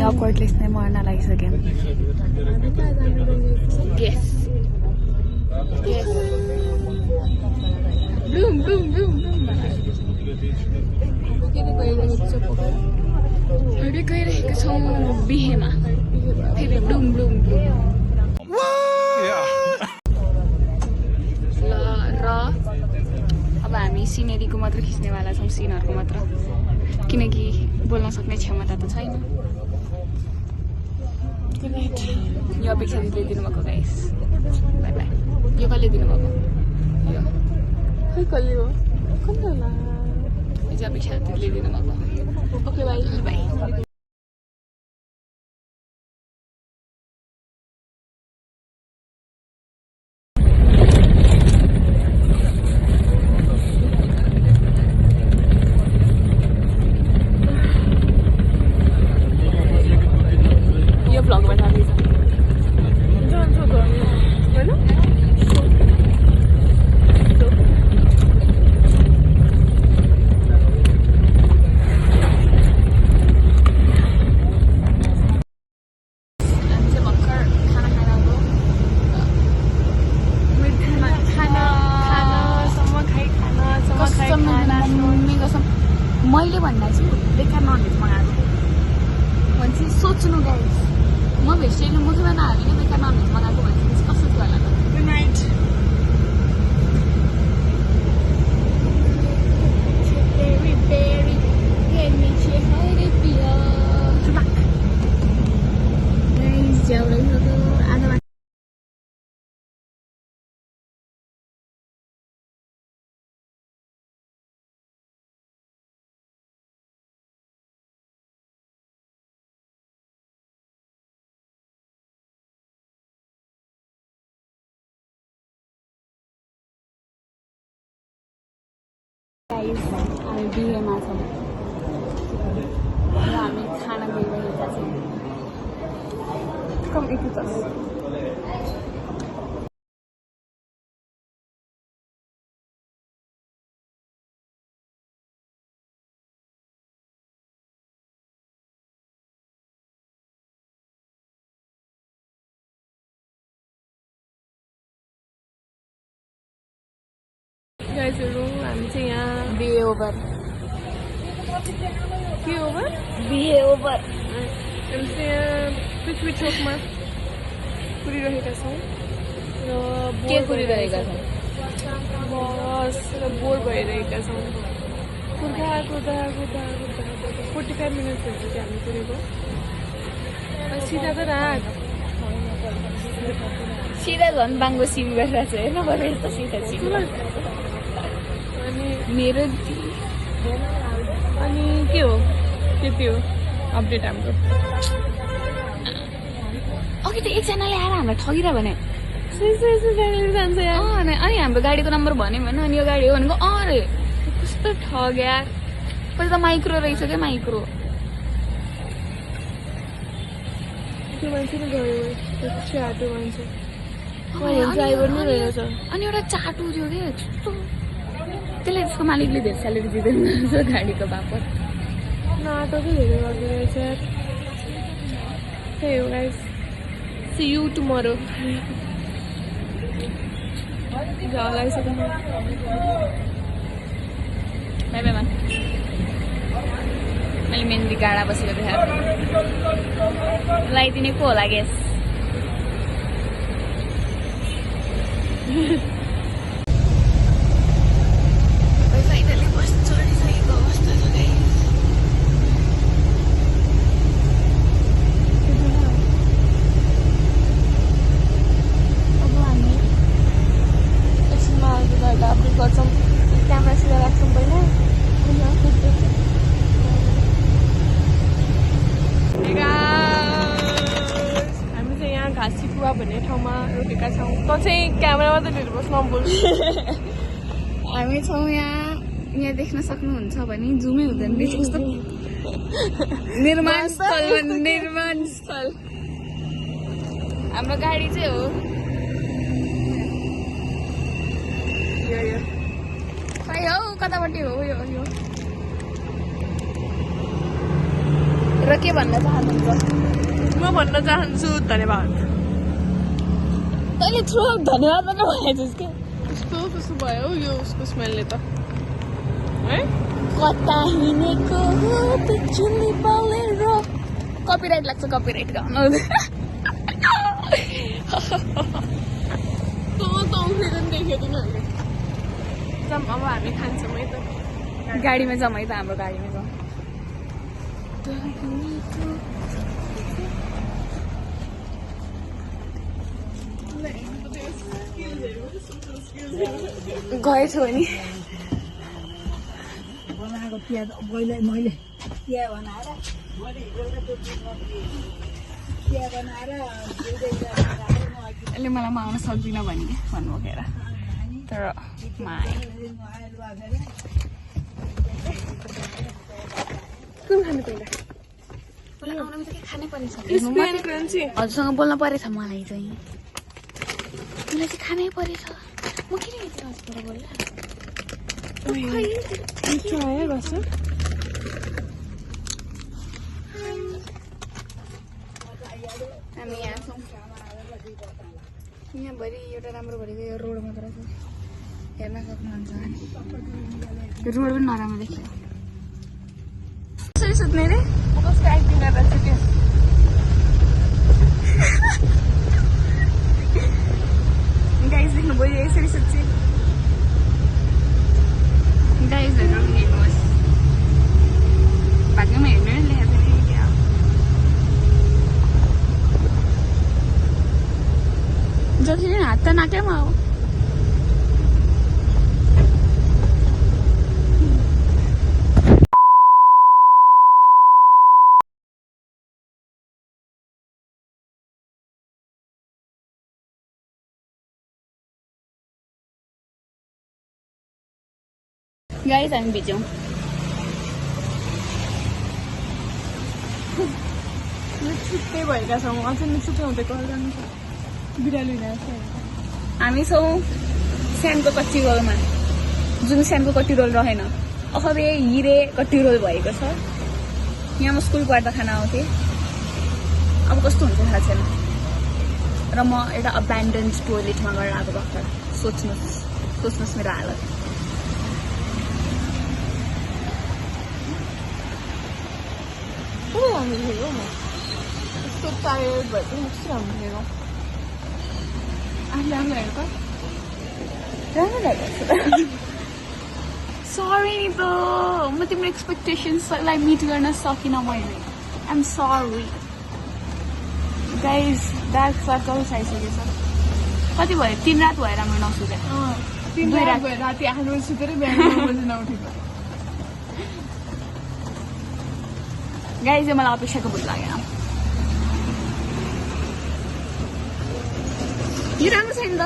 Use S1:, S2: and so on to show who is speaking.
S1: awkwardness नै मर्न लागिसक्यो yes yes boom boom boom हामी गइरहेको छौँ बिहेमा फेरि डुम डुम डुम ल र अब हामी सिनेरीको मात्र खिच्नेवाला छौँ सिनहरूको मात्र किनकि बोल्न सक्ने क्षमता त छैन यो अपेक्षा दिदीले दिनुभएको गाइस बाई बाई यो कसले दिनुभएको यो खै कसले हो कसले होला यो चाहिँ अपेक्षा दिदीले दिनुभएको ओके बाई बाई मैले भन्दा चाहिँ बेकार ननभेज मगाएको भनेपछि सोच्नु गाइस म भेजिटेरियन मुखमा नहालिने बेकार ननभेज मगाएको भनेपछि कस्तो थियो होला त गुड नाइट गाइस हामी बिहेमा छौँ र हामी खाना गइरहेका छौँ कम इट विथ अस गाइसहरु हामी चाहिँ यहाँ बिहे ओभर के ओभर बिहे ओभर हामी चाहिँ यहाँ पृथ्वी चोकमा कुरिरहेका छौँ र के कुरिरहेका छौँ बस र बोर भइरहेका छौँ कुर्दा 45 मिनट्सहरू चाहिँ हामी कुरेको सिधा त राख सिधा झन् बाङ्गो सिम गरेर चाहिँ हेर्नु पर्यो यस्तो सिधा सिम मेरो अनि के हो त्यति हो अपडेट हाम्रो अघि त एकजनाले आएर हामीलाई ठगिरा भने जान्छ अनि हाम्रो गाडीको नम्बर भन्यो भने अनि यो गाडी हो भनेको अरे कस्तो ठग्या पछि त माइक्रो रहेछ क्या माइक्रो त्यो मान्छे नै गयो चाटो मान्छे ड्राइभर नै रहेछ अनि एउटा चाटो थियो क्या त्यसले त्यसको मालिकले धेरै स्यालेरी दिँदैन गाडीको बापत नाटकै धेरै गर्दो रहेछ त्यही हो गाइस सी यू टुमरो लगाइसक्नु बाई बाई मान मैले मेहन्दी गाडा बसेको देखाएको लगाइदिने को होला ग्यास भन्ने ठाउँमा रोकेका छौँ त चाहिँ क्यामेरामा त लिएर बस्न बोल हामी छौँ यहाँ देख्न सक्नुहुन्छ भने जुमै हुँदैन कस्तो निर्माण स्थल हाम्रो गाडी चाहिँ हो यो खै हौ कतापट्टि हो यो र के भन्न चाहनुहुन्छ?
S2: म भन्न चाहन्छु धन्यवाद।
S1: तैँले थ्रो धन्यवाद मात्र भनेछस् क्या।
S2: कस्तो भयो यो उसको स्मेलले त है।
S1: कता हिँडेको हो बिजुली बलेर। कपिराइट लाग्छ, कपिराइट गाउनु।
S2: देखेको अहिले अब हामी खान्छौँ है त।
S1: गाडीमा जाउँ है त, हाम्रो गाडीमा जाउँ। गएछौ नि
S3: बनाएको प्याज मैले चिया बनाएर
S1: यसले मलाई म आउन सक्दिनँ भने भन्नुभयो तर म आएँ।
S2: कुन खानु पहिला?
S1: आउनु त के खानै पर्ने छ।
S2: हजुरसँग
S1: बोल्न परेछ मलाई चाहिँ। मलाई चाहिँ खानै परेछ। म किन यति हजुरबाट बोल्ला?
S2: मिठो आयो बस।
S1: हामी यहाँ छौँ। यहाँभरि एउटा राम्रो भनेको यो रोड मात्र छ, हेर्न सक्नुहुन्छ। रोड पनि नराम्रो देखियो। कसरी सुत्ने रे?
S2: कसको एक्टिङ गर्दा चाहिँ त्यो
S1: गाइस देख्नुभयो यसरी सुत्छ। गाइसहरू हेर्नुहोस्, भाग्यमा हेर्नु नि लेखेको थियो क्या। जति हात त नाकैमा हो। गाइस हामी भिज्यौँ।
S2: छुट्टै भएका छौँ। अझै छुट्टै हुँदै गएर जानु छ। बिरालो हिँडेको
S1: हामी छौँ स्यानको कच्ची रोलमा, जुन स्यानको कट्टी रोल रहेन, अखबे हिरे कट्टी रोल भएको छ। यहाँ म स्कुल पढ्दा खाना आउँथेँ। अब कस्तो हुन्छ थाहा छैन। र म एउटा अब्यान्डन्ड टोयलेटमा गएर आएको भर्खर। सोच्नुहोस् मेरो हालत।
S2: हामी हेरौँ म यस्तो टायर्ड भएको कस्तो राम्रो हेरौँ। आफूले आफूलाई हेर त
S1: राम्रो लागेको छ। सरी नि त, म तिम्रो एक्सपेक्टेसन्सलाई मिट गर्न सकिनँ मैले। I'm sorry. Guys dark circles आइसकेछ। कति भयो? 3 रात भयो राम्रो नसुते।
S2: 3 रात भयो। राति 8 बजी सुतेर बिहान 9 बजी नउठेको।
S1: गाइज मलाई अपेक्षाको भूत लागेन। यो राम्रो छैन त।